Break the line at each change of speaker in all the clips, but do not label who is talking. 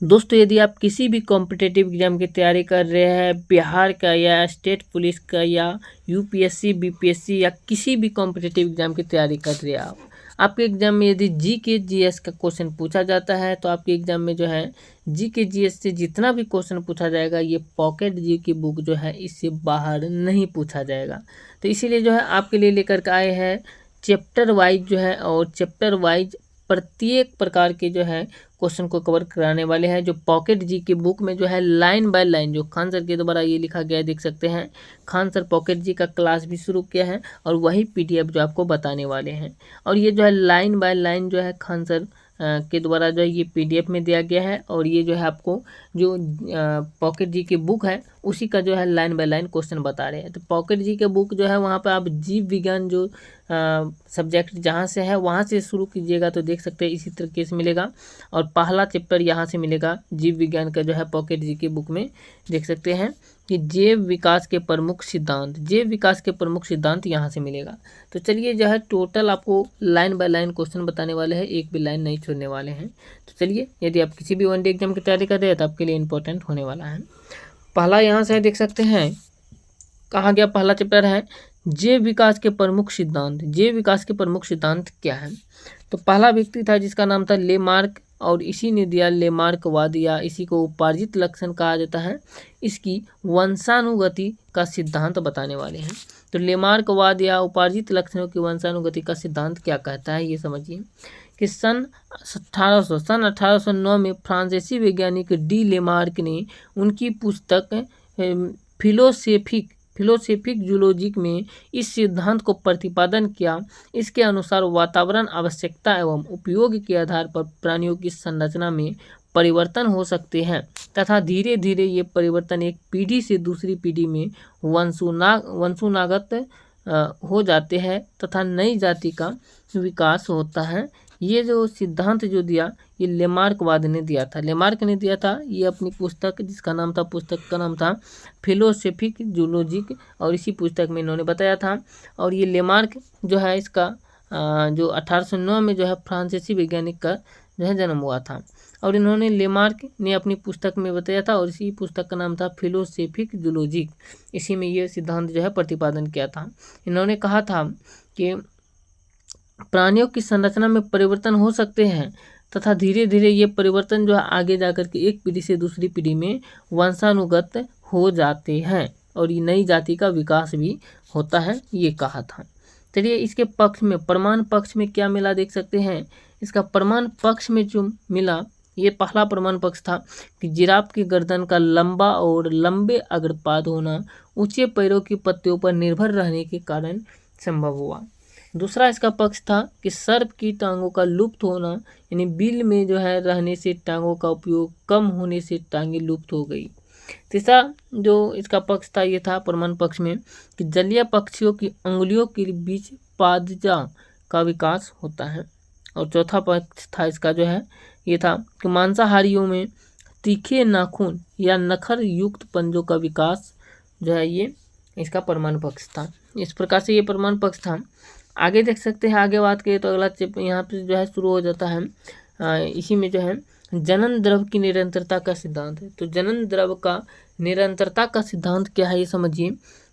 दोस्तों यदि आप किसी भी कॉम्पिटिटिव एग्जाम की तैयारी कर रहे हैं, बिहार का या स्टेट पुलिस का या यूपीएससी बीपीएससी या किसी भी कॉम्पिटिटिव एग्जाम की तैयारी कर रहे हैं आपके एग्जाम में यदि जीके जीएस का क्वेश्चन पूछा जाता है तो आपके एग्जाम में जो है जीके जीएस से जितना भी क्वेश्चन पूछा जाएगा ये पॉकेट जी की बुक जो है इससे बाहर नहीं पूछा जाएगा। तो इसीलिए जो है आपके लिए लेकर के आए हैं चैप्टर वाइज जो है, और चैप्टर वाइज प्रत्येक प्रकार के जो है क्वेश्चन को कवर कराने वाले हैं। जो पॉकेट जी की बुक में जो है लाइन बाय लाइन जो खान सर के द्वारा ये लिखा गया है, देख सकते हैं खान सर पॉकेट जी का क्लास भी शुरू किया है और वही पीडीएफ जो आपको बताने वाले हैं। और ये जो है लाइन बाय लाइन जो है खान सर के द्वारा जो है ये पीडीएफ में दिया गया है। और ये जो है आपको जो पॉकेट जी की बुक है उसी का जो है लाइन बाय लाइन क्वेश्चन बता रहे हैं। तो पॉकेट जी के बुक जो है वहाँ पे आप जीव विज्ञान जो सब्जेक्ट जहाँ से है वहाँ से शुरू कीजिएगा तो देख सकते हैं इसी तरीके से मिलेगा। और पहला चैप्टर यहाँ से मिलेगा जीव विज्ञान का जो है पॉकेट जी की बुक में देख सकते हैं कि जैव विकास के प्रमुख सिद्धांत, जैव विकास के प्रमुख सिद्धांत यहाँ से मिलेगा। तो चलिए जो है टोटल आपको लाइन बाय लाइन क्वेश्चन बताने वाले हैं, एक भी लाइन नहीं छोड़ने वाले हैं। तो चलिए यदि आप किसी भी वनडे एग्जाम की तैयारी कर रहे हैं तो आपके लिए इंपॉर्टेंट होने वाला है। पहला यहाँ से देख सकते हैं कहा गया, पहला चैप्टर है जैव विकास के प्रमुख सिद्धांत। जैव विकास के प्रमुख सिद्धांत क्या है? तो पहला व्यक्ति था जिसका नाम था लेमार्क, और इसी ने दिया लेमार्कवाद या इसी को उपार्जित लक्षण कहा जाता है। इसकी वंशानुगति का सिद्धांत बताने वाले हैं। तो लेमार्कवाद या उपार्जित लक्षणों की वंशानुगति का सिद्धांत क्या कहता है ये समझिए कि सन 1809 में फ्रांसीसी वैज्ञानिक डी लेमार्क ने उनकी पुस्तक फिलोसोफिक जूलॉजिक में इस सिद्धांत को प्रतिपादन किया। इसके अनुसार वातावरण आवश्यकता एवं उपयोग के आधार पर प्राणियों की संरचना में परिवर्तन हो सकते हैं तथा धीरे धीरे ये परिवर्तन एक पीढ़ी से दूसरी पीढ़ी में वंशानुगत हो जाते हैं तथा नई जाति का विकास होता है। ये जो सिद्धांत जो दिया ये लेमार्कवाद ने दिया था, लेमार्क ने दिया था। ये अपनी पुस्तक जिसका नाम था, पुस्तक का नाम था फिलोसोफिक जूलॉजिक, और इसी पुस्तक में इन्होंने बताया था। और ये लेमार्क जो है इसका जो 1809 में जो है फ्रांसीसी वैज्ञानिक का जो है जन्म हुआ था। और इन्होंने लेमार्क ने अपनी पुस्तक में बताया था और इसी पुस्तक का नाम था फिलोसोफिक जूलॉजिक। इसी में ये सिद्धांत जो है प्रतिपादन किया था। इन्होंने कहा था कि प्राणियों की संरचना में परिवर्तन हो सकते हैं तथा धीरे धीरे ये परिवर्तन जो है आगे जाकर के एक पीढ़ी से दूसरी पीढ़ी में वंशानुगत हो जाते हैं और ये नई जाति का विकास भी होता है, ये कहा था। चलिए इसके पक्ष में, प्रमाण पक्ष में क्या मिला देख सकते हैं। इसका प्रमाण पक्ष में जो मिला, ये पहला प्रमाण पक्ष था कि जिराफ की गर्दन का लंबा और लंबे अग्रपाद होना ऊंचे पैरों की पत्तियों पर निर्भर रहने के कारण संभव हुआ। दूसरा इसका पक्ष था कि सर्प की टांगों का लुप्त होना, यानी बिल में जो है रहने से टांगों का उपयोग कम होने से टांगें लुप्त हो गई। तीसरा जो इसका पक्ष था ये था प्रमाण पक्ष में कि जलीय पक्षियों की अंगुलियों के बीच पादजा का विकास होता है। और चौथा पक्ष था इसका जो है ये था कि मांसाहारियों में तीखे नाखून या नखर युक्त पंजों का विकास जो है ये इसका प्रमाण पक्ष था। इस प्रकार से ये प्रमाण पक्ष था। आगे देख सकते हैं, आगे बात करें तो अगला यहाँ पे जो है शुरू हो जाता है। इसी में जो है जनन द्रव की निरंतरता का सिद्धांत है। तो जनन द्रव का निरंतरता का सिद्धांत क्या है ये समझिए।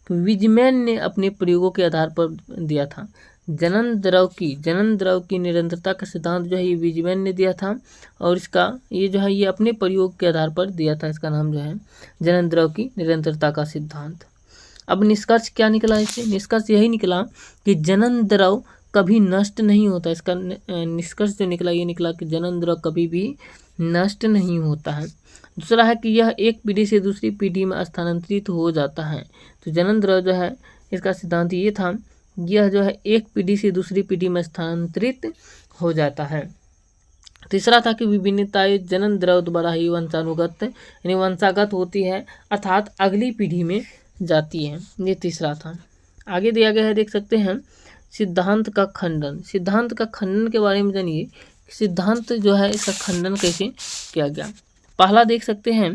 विजमैन ने अपने प्रयोगों के आधार पर दिया था। जनन द्रव की निरंतरता का सिद्धांत जो है ये विजमैन ने दिया था और इसका ये जो है ये अपने प्रयोग के आधार पर दिया था। इसका नाम जो है जनन द्रव की निरंतरता का सिद्धांत। अब निष्कर्ष क्या निकला इससे? निष्कर्ष यही निकला कि जनन द्रव कभी नष्ट नहीं होता। इसका निष्कर्ष जो निकला ये निकला कि जनन द्रव कभी भी नष्ट नहीं होता है। दूसरा है कि यह एक पीढ़ी से दूसरी पीढ़ी में स्थानांतरित हो जाता है। तो जनन द्रव जो है इसका सिद्धांत ये था, यह जो है एक पीढ़ी से दूसरी पीढ़ी में स्थानांतरित हो जाता है। तीसरा था कि विभिन्नताएं जनन द्रव द्वारा ही वंशानुगत यानी वंशागत होती है, अर्थात अगली पीढ़ी में जाती है। ये तीसरा था। आगे दिया गया है देख सकते हैं सिद्धांत का खंडन। सिद्धांत का खंडन के बारे में जानिए, सिद्धांत जो है इसका खंडन कैसे किया गया। पहला देख सकते हैं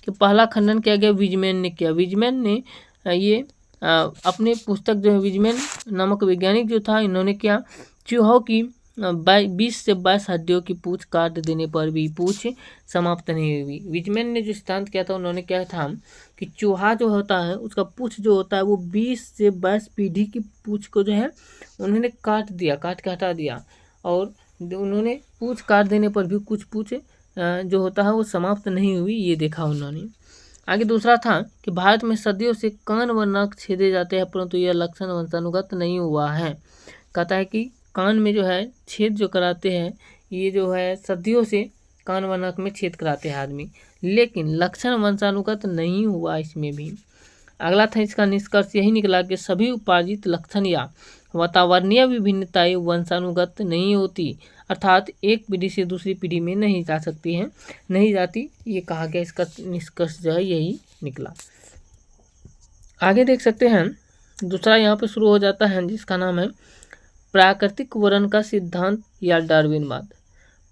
कि पहला खंडन किया गया विजमैन ने किया। विजमैन ने ये अपने पुस्तक जो है, विजमैन नामक वैज्ञानिक जो था, इन्होंने क्या चूहों की 20 से 22 हड्डियों की पूंछ काट देने पर भी पूंछ समाप्त नहीं हुई। विजमैन ने जो सिद्धांत किया था, उन्होंने क्या था कि चूहा जो होता है उसका पूंछ जो होता है वो 20 से 22 पीढ़ी की पूंछ को जो है उन्होंने काट के हटा दिया, और उन्होंने पूंछ काट देने पर भी कुछ पूंछ जो होता है वो समाप्त नहीं हुई, ये देखा उन्होंने। आगे दूसरा था कि भारत में सदियों से कान व नाक छेदे जाते हैं, परंतु यह लक्षण वंशानुगत नहीं हुआ है। कहता है कि कान में जो है छेद जो कराते हैं, ये जो है सदियों से कान व नाक में छेद कराते हैं आदमी, लेकिन लक्षण वंशानुगत नहीं हुआ इसमें भी। अगला था, इसका निष्कर्ष यही निकला कि सभी उपार्जित लक्षण या वातावरणीय विभिन्नताएं वंशानुगत नहीं होती, अर्थात एक पीढ़ी से दूसरी पीढ़ी में नहीं जाती, ये कहा गया। इसका निष्कर्ष जो है यही निकला। आगे देख सकते हैं, दूसरा यहाँ पे शुरू हो जाता है जिसका नाम है प्राकृतिक वर्ण का सिद्धांत या डार्विनवाद।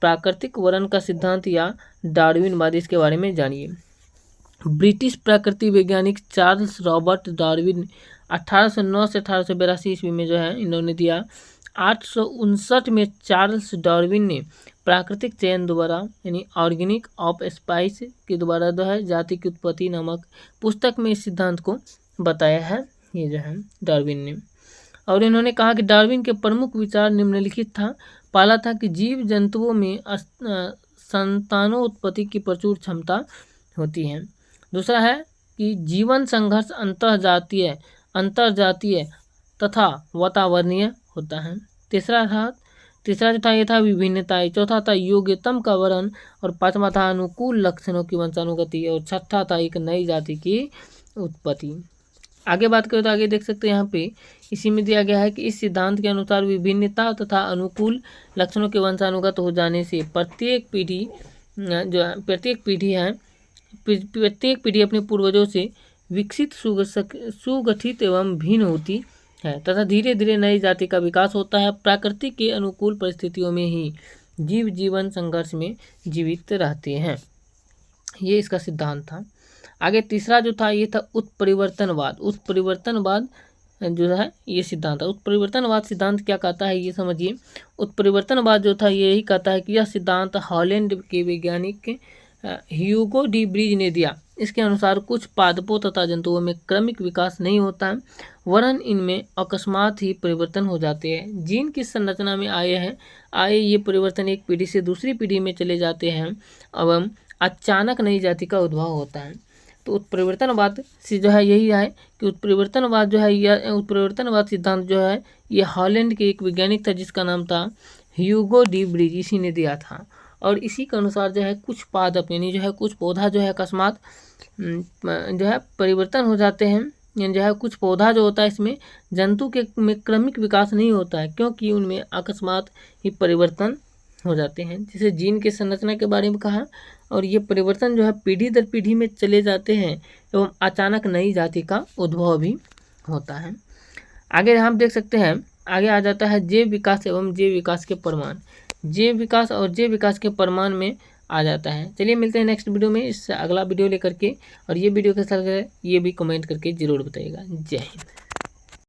प्राकृतिक वर्ण का सिद्धांत या डार्विनवाद, इसके बारे में जानिए। ब्रिटिश प्रकृति वैज्ञानिक चार्ल्स रॉबर्ट डार्विन 1809 से 1882 ईस्वी में जो है इन्होंने दिया। 859 में चार्ल्स डार्विन ने प्राकृतिक चयन द्वारा यानी ऑर्गेनिक ऑफ स्पाइस के द्वारा जो है जाति की उत्पत्ति नामक पुस्तक में इस सिद्धांत को बताया है, ये जो है डार्विन ने। और इन्होंने कहा कि डार्विन के प्रमुख विचार निम्नलिखित था। पहला था कि जीव जंतुओं में संतानोत्पत्ति की प्रचुर क्षमता होती है। दूसरा है कि जीवन संघर्ष अंतरजातीय तथा वातावरणीय होता है। तीसरा जो था ये था विभिन्नताएं। चौथा था योग्यतम का वर्ण, और पांचवा था अनुकूल लक्षणों की वंशानुगति, और छठा था एक नई जाति की उत्पत्ति। आगे बात करें तो आगे देख सकते हैं यहाँ पे इसी में दिया गया है कि इस सिद्धांत के अनुसार विभिन्नता तथा अनुकूल लक्षणों के वंशानुगत हो जाने से प्रत्येक पीढ़ी अपने पूर्वजों से विकसित सुगठित एवं भिन्न होती है तथा धीरे धीरे नई जाति का विकास होता है। प्रकृति के अनुकूल परिस्थितियों में ही जीव जीवन संघर्ष में जीवित रहते हैं, ये इसका सिद्धांत था। आगे तीसरा जो था ये था उत्परिवर्तनवाद। उत्परिवर्तनवाद जो है ये सिद्धांत है। उत्परिवर्तनवाद सिद्धांत क्या कहता है ये समझिए। उत्परिवर्तनवाद जो था यही कहता है कि यह सिद्धांत हॉलैंड के वैज्ञानिक ह्यूगो डी ब्रीज ने दिया। इसके अनुसार कुछ पादपों तथा जंतुओं में क्रमिक विकास नहीं होता है, वरन इनमें अकस्मात ही परिवर्तन हो जाते हैं। जीन की संरचना में आए ये परिवर्तन एक पीढ़ी से दूसरी पीढ़ी में चले जाते हैं एवं अचानक नई जाति का उद्भव होता है। तो उत्परिवर्तनवाद से जो है यही है कि उत्परिवर्तनवाद सिद्धांत जो है ये हॉलैंड के एक वैज्ञानिक था जिसका नाम था ह्यूगो डी ब्रीज, इसी ने दिया था। और इसी के अनुसार जो है कुछ पादप यानी जो है कुछ पौधा जो है अकस्मात जो है परिवर्तन हो जाते हैं, यानी जो है कुछ पौधा जो होता है इसमें जंतु के में क्रमिक विकास नहीं होता है, क्योंकि उनमें अकस्मात ही परिवर्तन हो जाते हैं, जैसे जीन के संरचना के बारे में कहा। और ये परिवर्तन जो है पीढ़ी दर पीढ़ी में चले जाते हैं एवं अचानक नई जाति का उद्भव भी होता है। आगे हम देख सकते हैं, आगे आ जाता है जैव विकास एवं जैव विकास के प्रमाण। जैव विकास और जैव विकास के प्रमाण में आ जाता है। चलिए मिलते हैं नेक्स्ट वीडियो में इससे अगला वीडियो लेकर के, और ये वीडियो कैसा लगा ये भी कमेंट करके ज़रूर बताइएगा। जय हिंद।